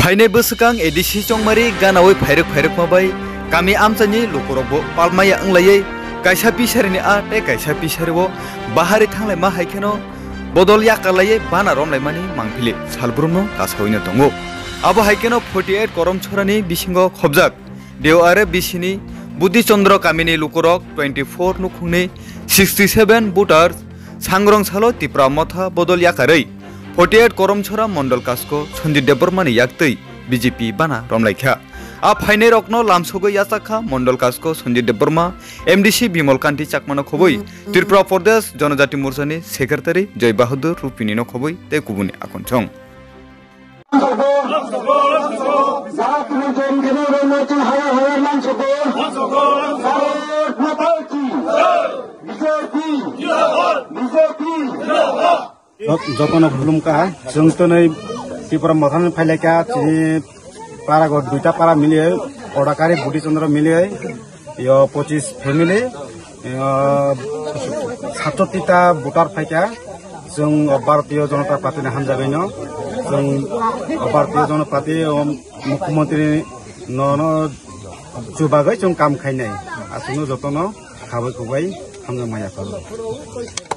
Faine besukang edisi chongmari ganawai fairuk mabai kami amsani lukurokbo palmaya anglayai kaisa pisarni a te kaisa pisarbo bahari thanglai ma haikeno bodol yakalai bana romlaimani mangphili salbrumno kasaoino tongo abo haikeno 48 korom chorani bisingo khobjak deu are bisini Budi Chandra Kamini lukurok 24 nukhungni 67 voters sangrong salo tipra motha bodol yakarei 48 korom chora mondol kasko Sanjit Debormani yaktei BJP bana romlaikha a phaine rokno lamsogo yasakha mondol kasko Sanjit Deborma MDC Bimol Kanti chakmano khoboi Tripura Pradesh Janajati Morsani Secretary Joy Bahadur Rupini no khoboi te kubuni akonchong Jotona Bulumka, Jungtone, Tripura Mathan Paleka, Paragot, Duta Para Millie, Odakari, Budi Chandra Millie, your Pochis family, Satotita, Butar Paka, Zung Bartio Jonata Patina Hanzavino, Zung Bartio Jonapati, Mukumotri, no, Chubaga, Jung Kam Kane, as no Jotono, Havakuway, Hangamaya.